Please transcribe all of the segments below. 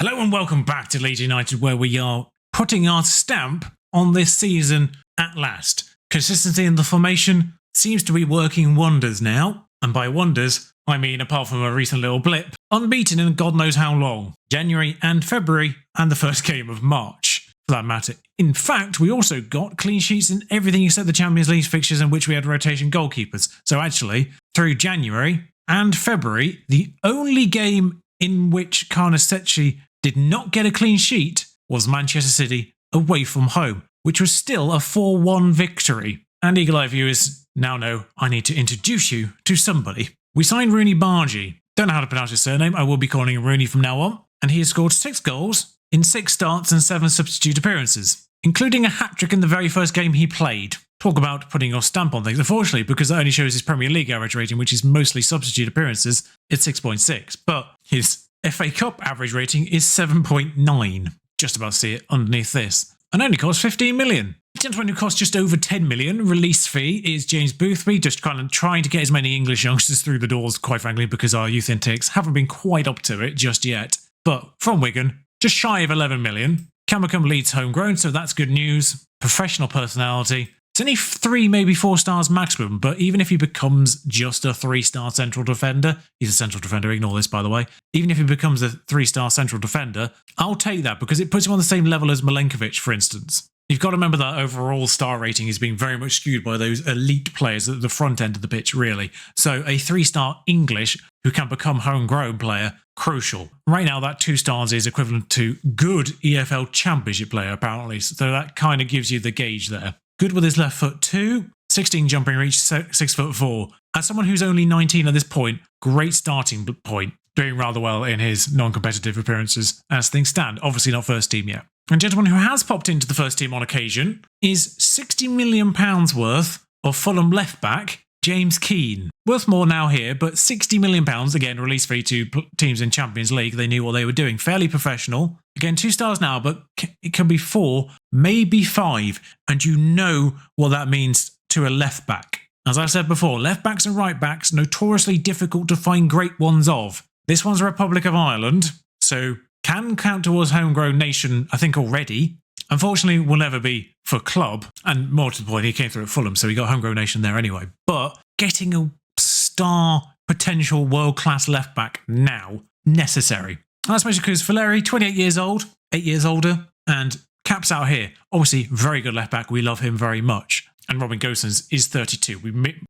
Hello and welcome back to Leeds United, where we are putting our stamp on this season at last. Consistency in the formation seems to be working wonders now, and by wonders, I mean apart from a recent little blip, unbeaten in God knows how long, January and February, and the first game of March, for that matter. In fact, we also got clean sheets in everything except the Champions League fixtures in which we had rotation goalkeepers. So actually, through January and February, the only game in which Carnesecchi did not get a clean sheet was Manchester City away from home, which was still a 4-1 victory. And Eagle Eye viewers now know I need to introduce you to somebody. We signed Rooney Bargi. Don't know how to pronounce his surname, I will be calling him Rooney from now on. And he has scored 6 goals in 6 starts and 7 substitute appearances, including a hat-trick in the very first game he played. Talk about putting your stamp on things. Unfortunately, because it only shows his Premier League average rating, which is mostly substitute appearances, it's 6.6. But his FA Cup average rating is 7.9. Just about see it underneath this. And only costs 15 million. The gentleman who costs just over 10 million release fee is James Boothby, just kind of trying to get as many English youngsters through the doors, quite frankly, because our youth intakes haven't been quite up to it just yet. But from Wigan, just shy of 11 million. Can become Leeds homegrown, so that's good news. Professional personality. It's only 3, maybe 4 stars maximum, but even if he becomes just a 3-star central defender, he's a central defender, ignore this by the way, even if he becomes a 3-star central defender, I'll take that because it puts him on the same level as Milenkovic, for instance. You've got to remember that overall star rating is being very much skewed by those elite players at the front end of the pitch, really. So a 3-star English who can become homegrown player, crucial. Right now, that 2 stars is equivalent to good EFL Championship player, apparently. So that kind of gives you the gauge there. Good with his left foot too, 16 jumping reach, 6'4". As someone who's only 19 at this point, great starting point, doing rather well in his non-competitive appearances as things stand. Obviously not first team yet. And gentleman who has popped into the first team on occasion is £60 million worth of Fulham left back, James Keane. Worth more now here, but £60 million, again, release fee to teams in Champions League. They knew what they were doing. Fairly professional. Again, 2 stars now, but it can be 4, maybe 5. And you know what that means to a left back. As I said before, left backs and right backs, notoriously difficult to find great ones of. This one's Republic of Ireland, so can count towards homegrown nation, I think, already. Unfortunately, will never be for club, and more to the point, he came through at Fulham, so he got homegrown nation there anyway. But getting a star potential world-class left-back now, necessary. And that's basically because Valeri, 28 years old, 8 years older, and caps out here. Obviously, very good left-back, we love him very much. And Robin Gosens is 32.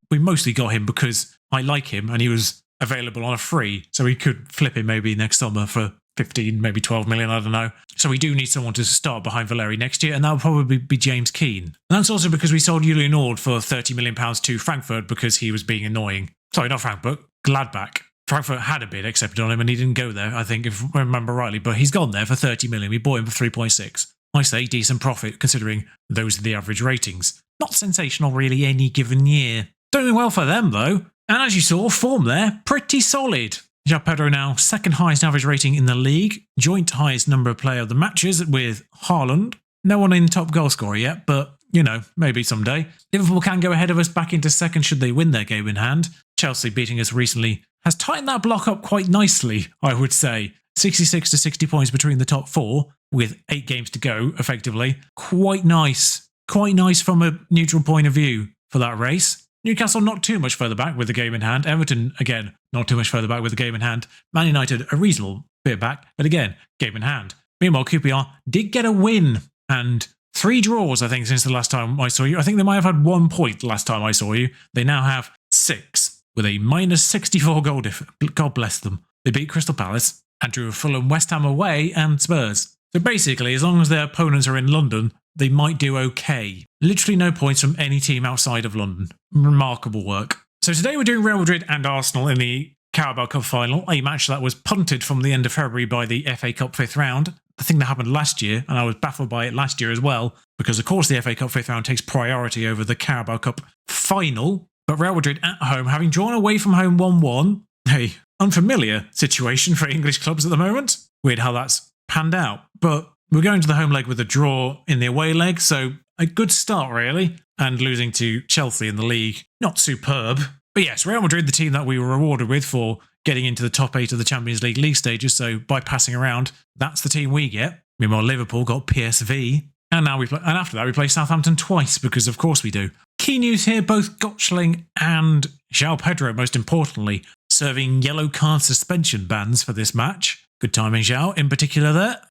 We mostly got him because I like him, and he was available on a free, so we could flip him maybe next summer for 15, maybe 12 million, I don't know. So we do need someone to start behind Valeri next year, and that will probably be James Keane. And that's also because we sold Julian Ord for £30 million to Frankfurt because he was being annoying. Sorry, not Frankfurt, Gladbach. Frankfurt had a bid accepted on him and he didn't go there, I think, if I remember rightly, but he's gone there for 30 million. We bought him for 3.6. I say decent profit considering those are the average ratings. Not sensational really any given year. Doing well for them though. And as you saw, form there, pretty solid. João Pedro now second highest average rating in the league, joint highest number of player of the matches with Haaland. No one in top goal scorer yet, but you know, maybe someday. Liverpool can go ahead of us back into second should they win their game in hand. Chelsea beating us recently has tightened that block up quite nicely, I would say. 66 to 60 points between the top 4 with 8 games to go, effectively. Quite nice. Quite nice from a neutral point of view for that race. Newcastle not too much further back with the game in hand. Everton, again, not too much further back with the game in hand. Man United, a reasonable bit back, but again, game in hand. Meanwhile, QPR did get a win and 3 draws, I think, since the last time I saw you. I think they might have had 1 point the last time I saw you. They now have 6 with a minus 64 goal difference. God bless them. They beat Crystal Palace and drew Fulham, West Ham away and Spurs. So basically, as long as their opponents are in London, they might do okay. Literally no points from any team outside of London. Remarkable work. So today we're doing Real Madrid and Arsenal in the Carabao Cup final, a match that was punted from the end of February by the FA Cup 5th round. The thing that happened last year, and I was baffled by it last year as well, because of course the FA Cup 5th round takes priority over the Carabao Cup final. But Real Madrid at home, having drawn away from home 1-1, a unfamiliar situation for English clubs at the moment. Weird how that's panned out. But we're going to the home leg with a draw in the away leg, so a good start really. And losing to Chelsea in the league, not superb. But yes, Real Madrid, the team that we were rewarded with for getting into the top 8 of the Champions League stages. So by passing around, that's the team we get. Meanwhile, Liverpool got PSV. And now and after that, we play Southampton twice, because of course we do. Key news here, both Götze and João Pedro, most importantly, serving yellow card suspension bans for this match. Good timing, João, in particular there.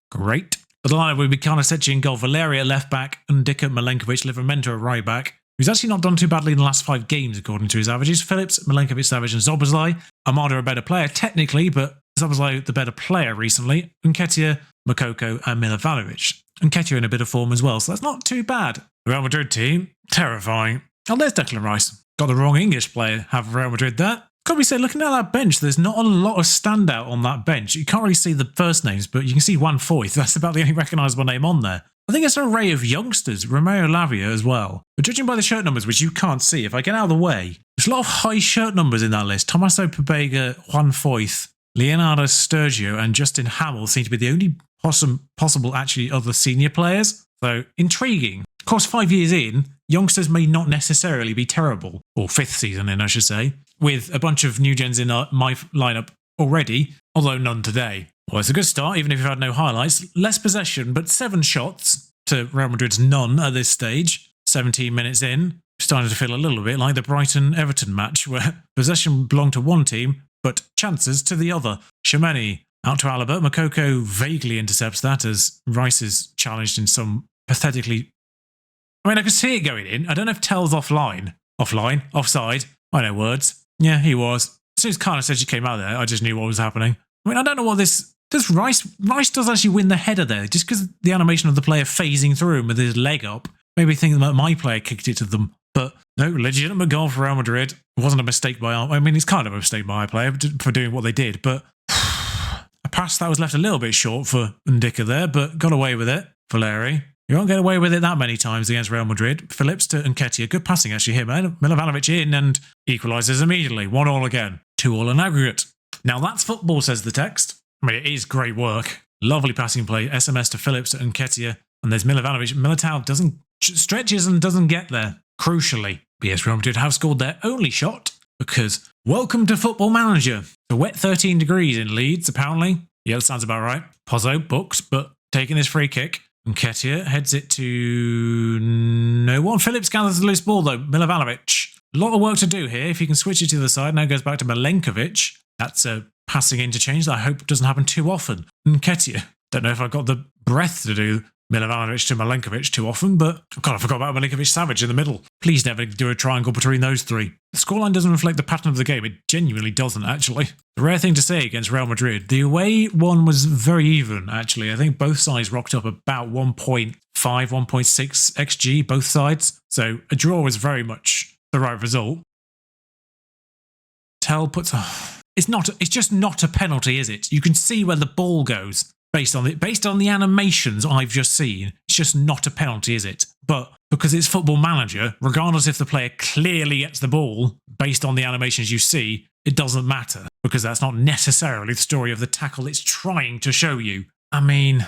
Great. But the lineup would be Karnaseci in goal, Valeria at left back, Ndicka, Milenkovic, Livramento at right back, who's actually not done too badly in the last 5 games according to his averages. Phillips, Milenkovic, Savage and Szoboszlai. Amada a better player technically, but Szoboszlai the better player recently. Nketiah, Moukoko and Milivojevic. Nketiah in a bit of form as well, so that's not too bad. The Real Madrid team, terrifying. Oh, there's Declan Rice. Got the wrong English player, have Real Madrid there. Could we say, looking at that bench, there's not a lot of standout on that bench. You can't really see the first names, but you can see Juan Foyth. That's about the only recognisable name on there. I think it's an array of youngsters, Romeo Lavia as well. But judging by the shirt numbers, which you can't see, if I get out of the way, there's a lot of high shirt numbers in that list. Tommaso Pobega, Juan Foyth, Leonardo Sturgio and Justin Hamill seem to be the only possible actually other senior players. So intriguing. Of course, 5 years in, youngsters may not necessarily be terrible. Or 5th season in, I should say. With a bunch of new gens in my lineup already, although none today. Well, it's a good start, even if you've had no highlights. Less possession, but 7 shots to Real Madrid's none at this stage. 17 minutes in, starting to feel a little bit like the Brighton-Everton match, where possession belonged to one team, but chances to the other. Tchouaméni out to Alaba. Moukoko vaguely intercepts that as Rice is challenged in some pathetically... I mean, I could see it going in. I don't know if Tell's offline. Offside. I know words. Yeah, he was. As soon as Karnaseci came out there, I just knew what was happening. I mean, I don't know what this... Does Rice does actually win the header there, just because the animation of the player phasing through him with his leg up. Maybe thinking that my player kicked it to them. But no, legitimate goal for Real Madrid. It wasn't a mistake by our... I mean, it's kind of a mistake by our player for doing what they did, but... a pass that was left a little bit short for Ndicka there, but got away with it. Valeri. You won't get away with it that many times against Real Madrid. Phillips to Nketiah. Good passing actually here, man. Milivojevic in and equalises immediately. 1-1 again. 2-2 in aggregate. Now that's football, says the text. I mean, it is great work. Lovely passing play. SMS to Phillips to Nketiah. And there's Milivojevic. Militao stretches and doesn't get there. Crucially, BS Real Madrid have scored their only shot because welcome to Football Manager. The wet 13 degrees in Leeds, apparently. Yeah, that sounds about right. Pozzo books, but taking this free kick. Nketiah heads it to no one. Phillips gathers the loose ball though. Milivojevic. A lot of work to do here. If you can switch it to the side, now goes back to Milenkovic. That's a passing interchange that I hope doesn't happen too often. Nketiah. Don't know if I've got the breath to do Milivojevic to Milenkovic too often, but I kind of forgot about Milenkovic Savage in the middle. Please never do a triangle between those three. The scoreline doesn't reflect the pattern of the game. It genuinely doesn't, actually. A rare thing to say against Real Madrid. The away one was very even, actually. I think both sides rocked up about 1.5, 1.6 XG, both sides. So a draw was very much the right result. Tell puts... It's just not a penalty, is it? You can see where the ball goes. Based on the animations I've just seen, it's just not a penalty, is it? But because it's Football Manager, regardless if the player clearly gets the ball, based on the animations you see, it doesn't matter. Because that's not necessarily the story of the tackle it's trying to show you. I mean,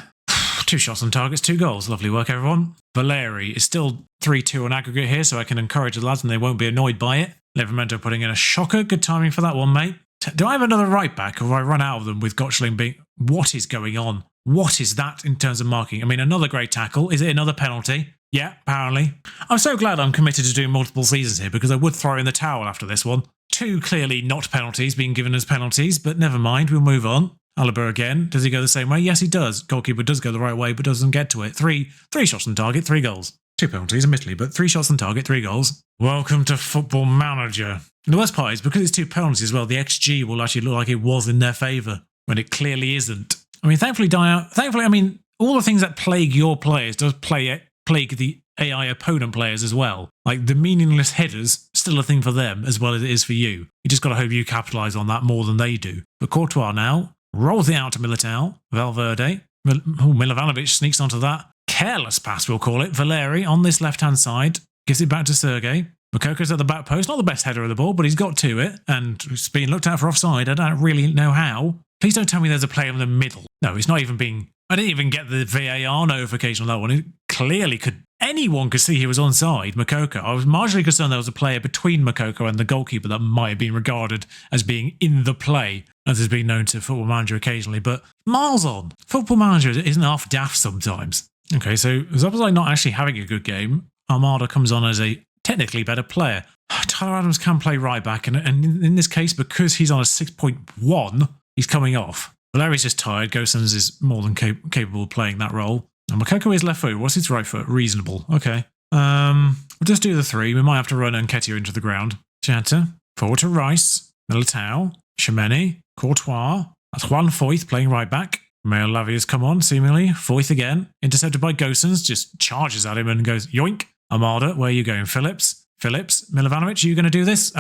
2 shots on targets, 2 goals. Lovely work, everyone. Valeri is still 3-2 on aggregate here, so I can encourage the lads and they won't be annoyed by it. Livramento putting in a shocker. Good timing for that one, mate. Do I have another right back, or have I run out of them with Götze being... What is going on? What is that in terms of marking? I mean, another great tackle. Is it another penalty? Yeah, apparently. I'm so glad I'm committed to doing multiple seasons here, because I would throw in the towel after this one. 2 clearly not penalties being given as penalties, but never mind, we'll move on. Alaba again. Does he go the same way? Yes, he does. Goalkeeper does go the right way, but doesn't get to it. 3 shots on target, 3 goals. 2 penalties, admittedly, but 3 shots on target, 3 goals. Welcome to Football Manager. And the worst part is, because it's 2 penalties as well, the XG will actually look like it was in their favour, when it clearly isn't. I mean, thankfully, I mean, all the things that plague your players does plague the AI opponent players as well. Like, the meaningless headers, still a thing for them as well as it is for you. You just got to hope you capitalise on that more than they do. But Courtois now rolls it out to Militao. Valverde. Milivojevic sneaks onto that. Careless pass, we'll call it. Valeri on this left-hand side. Gives it back to Sergei. Moukoko's at the back post. Not the best header of the ball, but he's got to it. And it's being looked at for offside. I don't really know how. Please don't tell me there's a player in the middle. No, it's not even being... I didn't even get the VAR notification on that one. It clearly could anyone could see he was onside, Makoko. I was marginally concerned there was a player between Makoko and the goalkeeper that might have been regarded as being in the play, as has been known to Football Manager occasionally, but miles on. Football Manager isn't half daft sometimes. Okay, so as opposed to not actually having a good game, Armada comes on as a technically better player. Tyler Adams can play right back, and in this case, because he's on a 6.1, he's coming off. Valeri's just tired. Gosens is more than capable of playing that role. And Makoko is left foot. What's his right foot? Reasonable. Okay. We'll just do the 3. We might have to run Nketiah into the ground. Chanta. Forward to Rice. Militao. Chimene. Courtois. That's Juan Foyth playing right back. Mayo Lavia's come on, seemingly. Foyth again. Intercepted by Gosens. Just charges at him and goes, yoink. Armada, where are you going? Phillips. Milovanovic, are you going to do this?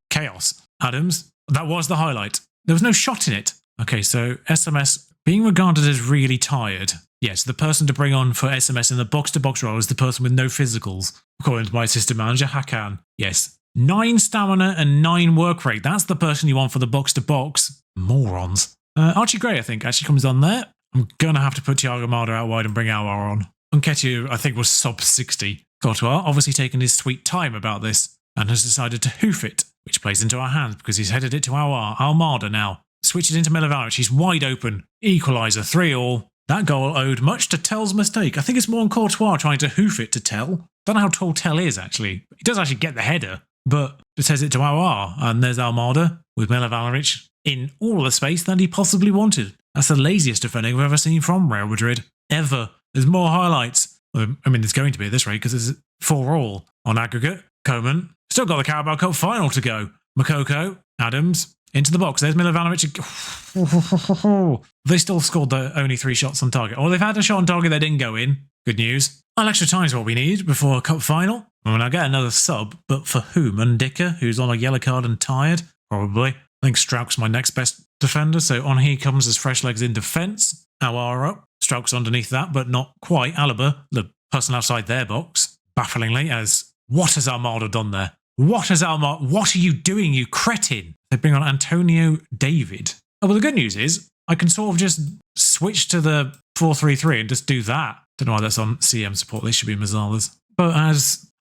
Chaos. Adams. That was the highlight. There was no shot in it. Okay, so SMS being regarded as really tired. Yes, the person to bring on for SMS in the box-to-box role is the person with no physicals, according to my assistant manager, Hakan. Yes, 9 stamina and 9 work rate. That's the person you want for the box-to-box. Morons. Archie Gray, I think, actually comes on there. I'm going to have to put Thiago Marder out wide and bring Aouar on. Nketiah, I think, was sub 60. Courtois obviously taken his sweet time about this and has decided to hoof it, which plays into our hands because he's headed it to Aouar. Almada now. Switch it into Milovanovic. He's wide open. Equaliser, 3-3. That goal owed much to Tell's mistake. I think it's more on Courtois trying to hoof it to Tell. Don't know how tall Tell is, actually. He does actually get the header, but it says it to Aouar. And there's Almada with Milovanovic in all the space that he possibly wanted. That's the laziest defending I've ever seen from Real Madrid. Ever. There's more highlights. I mean, there's going to be at this rate because it's 4-4 on aggregate. Koeman. Still got the Carabao Cup final to go. Makoko. Adams. Into the box. There's Milovanovic. They still scored the only 3 shots on target. Or they've had a shot on target that didn't go in. Good news. Well, extra time is what we need before a cup final. I mean, I'll get another sub, but for whom? Ndicka, who's on a yellow card and tired? Probably. I think Strauch's my next best defender, so on he comes as fresh legs in defence. Aouar up. Strauch's underneath that, but not quite. Alaba, the person outside their box, bafflingly, as what has Armada done there? What are you doing, you cretin? They bring on Antonio David. Oh, well, the good news is I can sort of just switch to the 4-3-3 and just do that. Don't know why that's on CM support. This should be Mazzala's. But I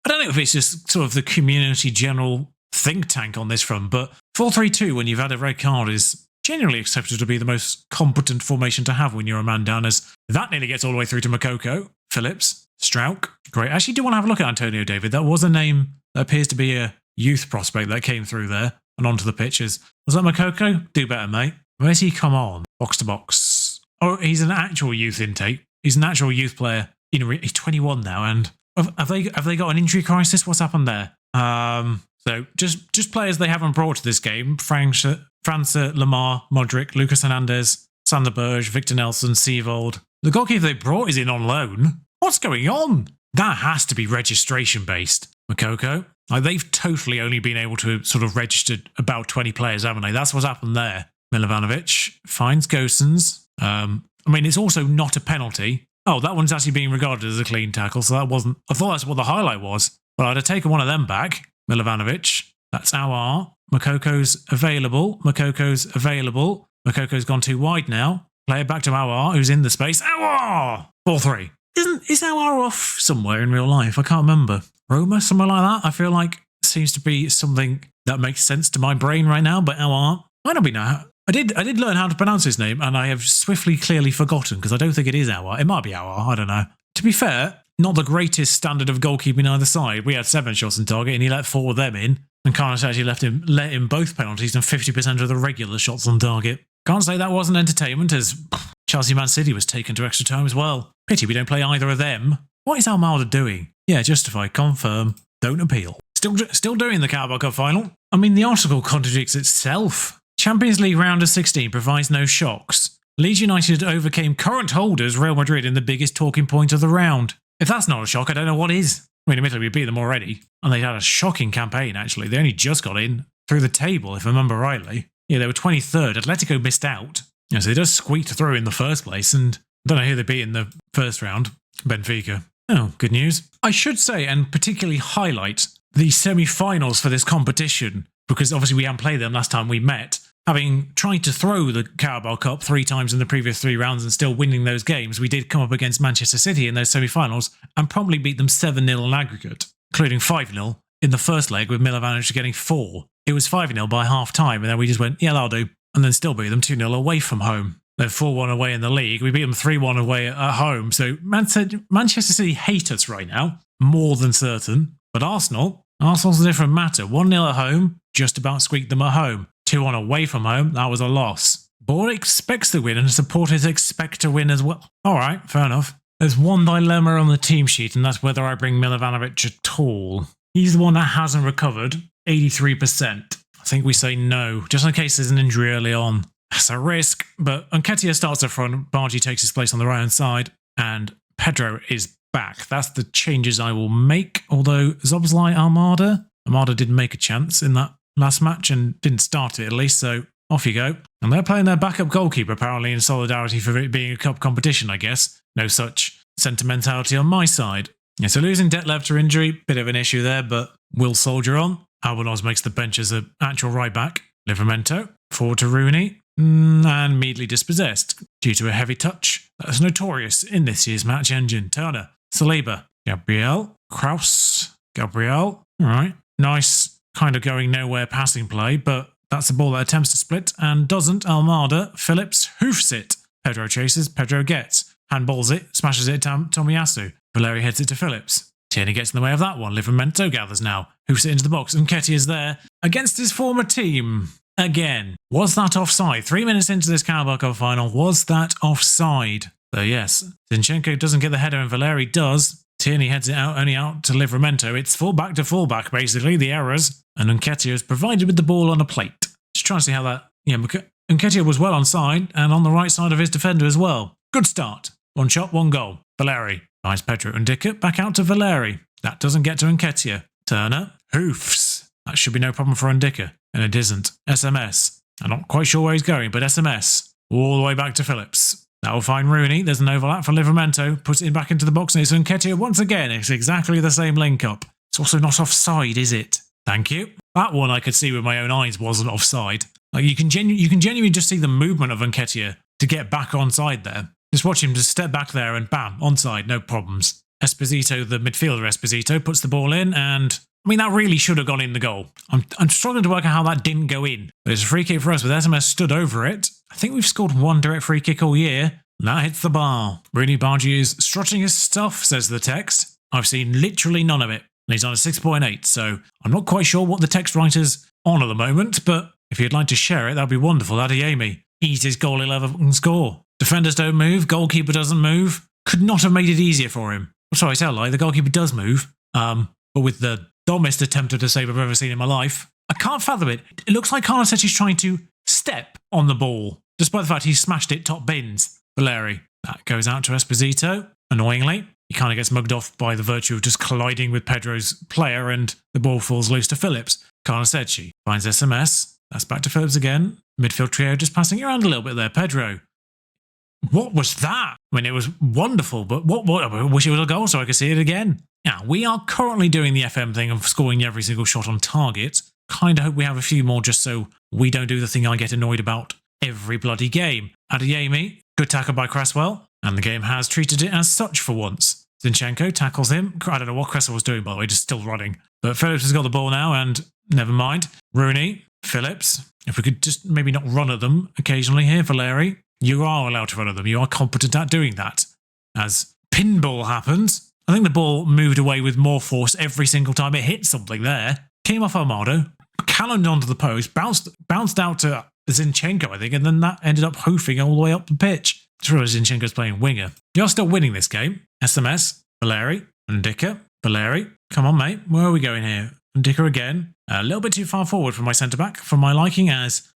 don't know if it's just sort of the community general think tank on this front, but 4-3-2 when you've had a red card is generally accepted to be the most competent formation to have when you're a man down, as that nearly gets all the way through to Makoko, Phillips, Strauch. Great. I actually do want to have a look at Antonio David. That was a name that appears to be a youth prospect that came through there and onto the pitches. Was that Makoko? Do better, mate. Where's he come on? Box to box. Oh, he's an actual youth intake. He's an actual youth player. He's 21 now, and have they got an injury crisis? What's happened there? So just players they haven't brought to this game: France, Lamar, Modric, Lucas Hernandez, Sander Berge, Victor Nelson, Sievold. The goalkeeper they brought is in on loan. What's going on? That has to be registration based. Makoko. Like, they've totally only been able to sort of register about 20 players, haven't they? That's what's happened there. Milovanovic finds Gosens. I mean, it's also not a penalty. Oh, that one's actually being regarded as a clean tackle, so that wasn't... I thought that's what the highlight was. Well, I'd have taken one of them back. Milovanovic. That's Aouar. Makoko's available. Makoko's gone too wide now. Play it back to Aouar, who's in the space. Aouar! 4-3. Is Aouar off somewhere in real life? I can't remember. Roma, somewhere like that? I feel like it seems to be something that makes sense to my brain right now, but Aouar might not be now. I did learn how to pronounce his name, and I have clearly forgotten, because I don't think it is Aouar. It might be Aouar, I don't know. To be fair, not the greatest standard of goalkeeping either side. We had 7 shots on target, and he let 4 of them in, and Carlos actually let him both penalties and 50% of the regular shots on target. Can't say that wasn't entertainment, as Chelsea Man City was taken to extra time as well. Pity we don't play either of them. What is Almada doing? Yeah, justify, confirm, don't appeal. Still doing the Carabao Cup final? I mean, the article contradicts itself. Champions League round of 16 provides no shocks. Leeds United overcame current holders Real Madrid in the biggest talking point of the round. If that's not a shock, I don't know what is. I mean, admittedly, we beat them already, and they had a shocking campaign, actually. They only just got in through the table, if I remember rightly. Yeah, they were 23rd. Atletico missed out. Yeah, so they just squeaked through in the first place, and I don't know who they beat in the first round. Benfica. Oh, good news. I should say, and particularly highlight, the semi-finals for this competition, because obviously we hadn't played them last time we met. having tried to throw the Carabao Cup 3 times in the previous 3 rounds and still winning those games, we did come up against Manchester City in those semi-finals and probably beat them 7-0 in aggregate, including 5-0 in the first leg with Milovan getting 4. It was 5-0 by half-time, and then we just went, yeah, that'll do, and then still beat them 2-0 away from home. Then 4-1 away in the league. We beat them 3-1 away at home. So Manchester City hate us right now, more than certain. But Arsenal's a different matter. 1-0 at home, just about squeaked them at home. 2-1 away from home, that was a loss. Board expects to win and supporters expect to win as well. All right, fair enough. There's one dilemma on the team sheet, and that's whether I bring Milovanovic at all. He's the one that hasn't recovered, 83%. I think we say no, just in case there's an injury early on. That's a risk, but Nketiah starts up front, Bargy takes his place on the right-hand side, and Pedro is back. That's the changes I will make, although Szoboszlai Armada didn't make a chance in that last match and didn't start it at least, so off you go. And they're playing their backup goalkeeper, apparently in solidarity for it being a cup competition, I guess. No such sentimentality on my side. Yeah, so losing Detlef to injury, bit of an issue there, but we'll soldier on. Albanos makes the bench as an actual right-back. Livramento, forward to Rooney, and immediately dispossessed due to a heavy touch. That's notorious in this year's match engine. Turner, Saliba, Gabriel, Kraus, Gabriel. All right, nice kind of going nowhere passing play, but that's the ball that attempts to split and doesn't. Almada, Phillips, hoofs it. Pedro chases, Pedro gets. Handballs it, smashes it to Tomiyasu. Valeri heads it to Phillips. Tierney gets in the way of that one. Livramento gathers now. Hoofs it into the box. Nketiah is there against his former team. Again. Was that offside? 3 minutes into this Carabao Cup final, was that offside? So yes, Zinchenko doesn't get the header and Valeri does. Tierney heads it out, only out to Livramento. It's fullback to fullback, basically, the errors. And Nketiah is provided with the ball on a plate. Just trying to see how that... Yeah, Nketiah was well onside and on the right side of his defender as well. Good start. 1 shot, 1 goal. Valeri finds Pedro Ndicka, back out to Valeri. That doesn't get to Nketiah. Turner, hoofs. That should be no problem for Ndicka, and it isn't. SMS. I'm not quite sure where he's going, but SMS. All the way back to Phillips. That will find Rooney. There's an overlap for Livramento. Puts it back into the box, and it's Nketiah once again. It's exactly the same link-up. It's also not offside, is it? Thank you. That one I could see with my own eyes wasn't offside. Like you can genuinely just see the movement of Nketiah to get back onside there. Just watch him just step back there and bam, onside, no problems. Esposito, the midfielder Esposito, puts the ball in and, I mean, that really should have gone in the goal. I'm struggling to work out how that didn't go in. There's a free kick for us with SMS stood over it. I think we've scored 1 direct free kick all year. That hits the bar. Rooney Bargy is strutting his stuff, says the text. I've seen literally none of it. And he's on a 6.8, so I'm not quite sure what the text writer's on at the moment, but if you'd like to share it, that'd be wonderful. Adeyemi eats his goal 11 and score. Defenders don't move, goalkeeper doesn't move. Could not have made it easier for him. Sorry, tell a lie, the goalkeeper does move, but with the dumbest attempt at a save I've ever seen in my life. I can't fathom it. It looks like Karnasec is trying to step on the ball, despite the fact he smashed it top bins. Valeri, that goes out to Esposito, annoyingly. He kind of gets mugged off by the virtue of just colliding with Pedro's player and the ball falls loose to Phillips. Karnasec finds SMS. That's back to Phillips again. Midfield trio just passing around a little bit there. Pedro. What was that? I mean, it was wonderful, but what? I wish it was a goal so I could see it again. Now, we are currently doing the FM thing of scoring every single shot on target. Kind of hope we have a few more just so we don't do the thing I get annoyed about every bloody game. Adeyemi, good tackle by Cresswell, and the game has treated it as such for once. Zinchenko tackles him. I don't know what Cresswell was doing, by the way, just still running. But Phillips has got the ball now, and never mind. Rooney, Phillips. If we could just maybe not run at them occasionally here, Valeri. You are allowed to run at them. You are competent at doing that. As pinball happens, I think the ball moved away with more force every single time it hit something there. Came off Armado, cannoned onto the post, bounced out to Zinchenko, I think, and then that ended up hoofing all the way up the pitch. Just realised Zinchenko's playing winger. You're still winning this game. SMS, Valeri, Ndicka, Valeri. Come on, mate. Where are we going here? Ndicka again. A little bit too far forward for my centre-back, for my liking, as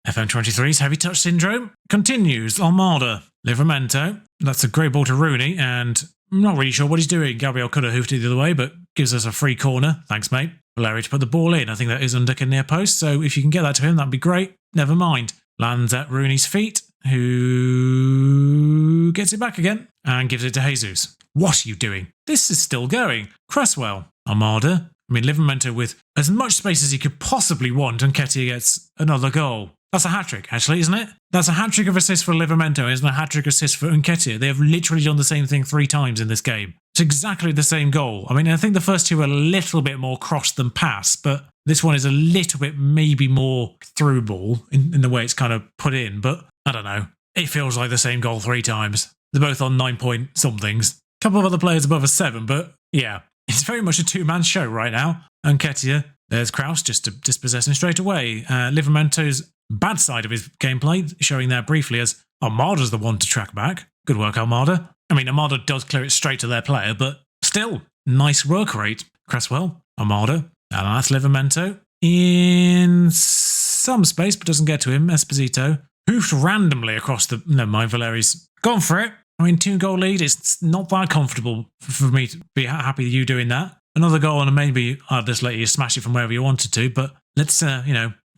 FM23's heavy touch syndrome continues. Almada, Livramento. That's a great ball to Rooney, and I'm not really sure what he's doing. Gabriel could have hoofed it the other way, but gives us a free corner. Thanks, mate. Valeri to put the ball in. I think that is Ndicka near post, so if you can get that to him, that'd be great. Never mind. Lands at Rooney's feet, who gets it back again and gives it to Jesus. What are you doing? This is still going. Cresswell, Armada, I mean, Livramento with as much space as he could possibly want, and Nketiah gets another goal. That's a hat-trick, actually, isn't it? That's a hat-trick of assists for Livramento, isn't a hat-trick assist for Nketiah. They have literally done the same thing 3 times in this game. It's exactly the same goal. I mean, I think the first two are a little bit more cross than pass, but this one is a little bit maybe more through ball in the way it's kind of put in, but I don't know. It feels like the same goal 3 times. They're both on 9-point-somethings. A couple of other players above a 7, but yeah, it's very much a two-man show right now. Nketiah, there's Kraus just to dispossess him straight away. Livramento's bad side of his gameplay, showing there briefly as Armada's the one to track back. Good work, Armada. I mean, Armada does clear it straight to their player, but still, nice work rate. Cresswell, Armada, and that's Livramento. In some space, but doesn't get to him. Esposito, hoofed randomly across the... Never mind, Valeri's gone for it. I mean, 2-goal lead, it's not that comfortable for me to be happy with you doing that. Another goal, and maybe I'll just let you smash it from wherever you wanted to, but let's,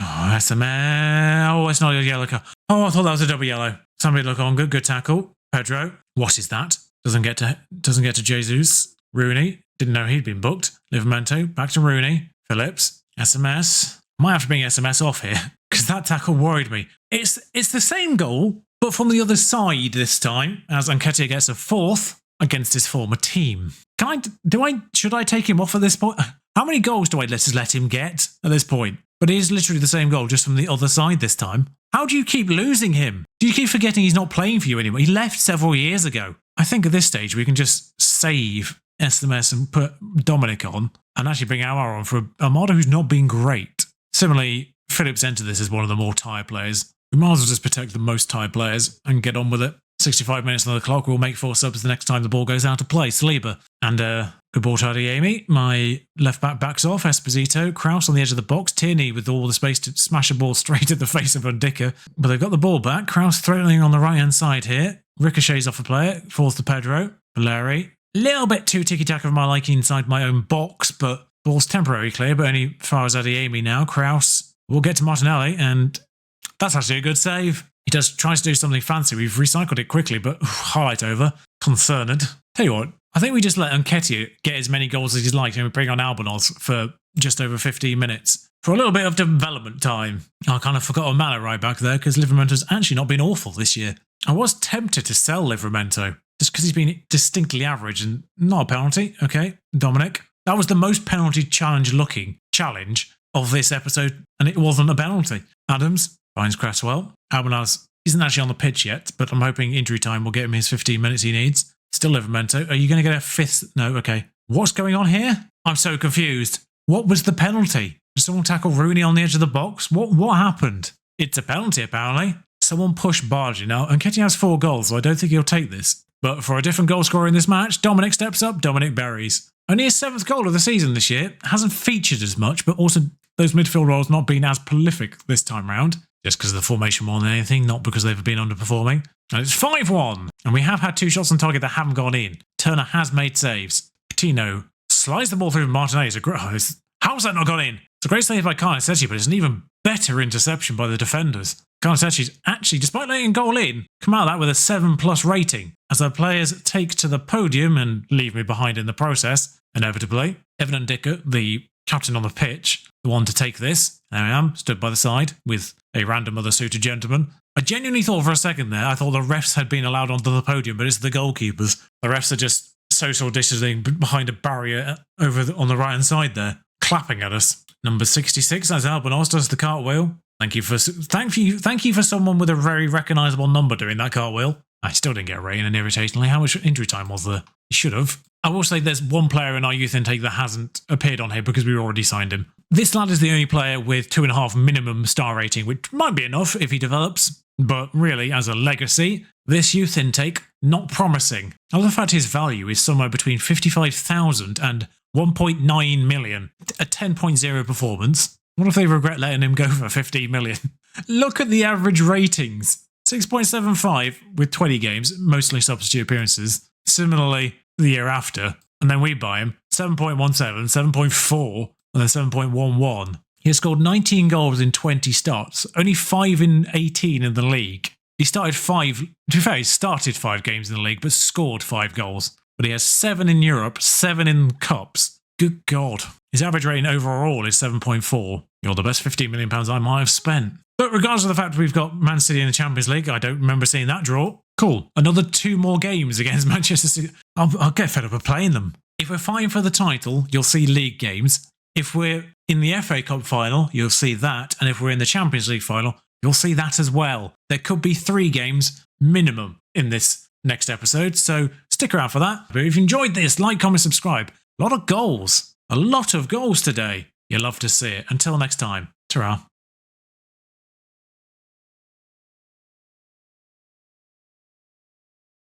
Oh, SMA. Oh, it's not a yellow card. Oh, I thought that was a double yellow. Somebody look on. Good tackle. Pedro. What is that? Doesn't get to Jesus. Rooney. Didn't know he'd been booked. Livramento. Back to Rooney. Phillips. SMS. Might have to bring SMS off here because that tackle worried me. It's the same goal, but from the other side this time, as Nketiah gets a 4th against his former team. Should I take him off at this point? How many goals do I just let him get at this point? But it is literally the same goal, just from the other side this time. How do you keep losing him? Do you keep forgetting he's not playing for you anymore? He left several years ago. I think at this stage we can just save SMS and put Dominic on and actually bring Aouar on for Armada who's not been great. Similarly, Phillips entered this as one of the more tired players. We might as well just protect the most tired players and get on with it. 65 minutes on the clock, we'll make 4 subs the next time the ball goes out of play. Saliba and good ball to Adeyemi. My left back backs off. Esposito, Kraus on the edge of the box. Tierney with all the space to smash a ball straight at the face of Undika. But they've got the ball back. Kraus throttling on the right-hand side here. Ricochets off a player. Falls to Pedro. Valeri. Little bit too tiki-taka of my liking inside my own box, but ball's temporarily clear, but only as far as Adeyemi now. Kraus will get to Martinelli, and that's actually a good save. He tries to do something fancy. We've recycled it quickly, but highlight over. Concerned. Tell you what, I think we just let Nketiah get as many goals as he's like and we bring on Albanos for just over 15 minutes. For a little bit of development time. I kind of forgot a matter right back there because Livramento's actually not been awful this year. I was tempted to sell Livramento just because he's been distinctly average and not a penalty. Okay, Dominic. That was the most penalty challenge of this episode and it wasn't a penalty. Adams finds Cresswell. Albanos isn't actually on the pitch yet, but I'm hoping injury time will get him his 15 minutes he needs. Still Livramento. Are you going to get a 5th? No, okay. What's going on here? I'm so confused. What was the penalty? Did someone tackle Rooney on the edge of the box? What happened? It's a penalty, apparently. Someone pushed Bargy. Now, Nketiah has 4 goals, so I don't think he'll take this. But for a different goal scorer in this match, Dominic steps up. Dominic buries. Only his 7th goal of the season this year. Hasn't featured as much, but also those midfield roles not been as prolific this time round. Just because of the formation more than anything, not because they've been underperforming. And it's 5-1. And we have had 2 shots on target that haven't gone in. Turner has made saves. Coutinho slides the ball through Martinelli. How's that not gone in? It's a great save by Carnestetti, but it's an even better interception by the defenders. Carnestetti's actually, despite letting a goal in, come out of that with a 7+ rating. As our players take to the podium and leave me behind in the process, inevitably. Evan Undika, the captain on the pitch, the one to take this. There I am, stood by the side with a random other suited gentleman. I genuinely thought for a second there, I thought the refs had been allowed onto the podium, but it's the goalkeepers. The refs are just social distancing behind a barrier on the right-hand side there, clapping at us. Number 66, as Albanos does the cartwheel. Thank you for someone with a very recognisable number doing that cartwheel. I still didn't get a rating, and irritatingly, how much injury time was there? You should have. I will say there's one player in our youth intake that hasn't appeared on here because we already signed him. This lad is the only player with 2.5 minimum star rating, which might be enough if he develops. But really, as a legacy, this youth intake, not promising. I love the fact his value is somewhere between 55,000 and 1.9 million. A 10.0 performance. What if they regret letting him go for 15 million? Look at the average ratings. 6.75 with 20 games, mostly substitute appearances. Similarly, the year after, and then we buy him 7.17, 7.4, and then 7.11. He has scored 19 goals in 20 starts, only 5 in 18 in the league. He started 5, to be fair, he started 5 games in the league, but scored 5 goals. But he has 7 in Europe, 7 in cups, Good God. His average rating overall is 7.4. You're the best £15 million I might have spent. But regardless of the fact we've got Man City in the Champions League, I don't remember seeing that draw. Cool. Another 2 more games against Manchester City. I'll get fed up of playing them. If we're fighting for the title, you'll see league games. If we're in the FA Cup final, you'll see that. And if we're in the Champions League final, you'll see that as well. There could be 3 games minimum in this next episode, so stick around for that. But if you enjoyed this, like, comment, subscribe. A lot of goals today. You'll love to see it. Until next time, ta-ra.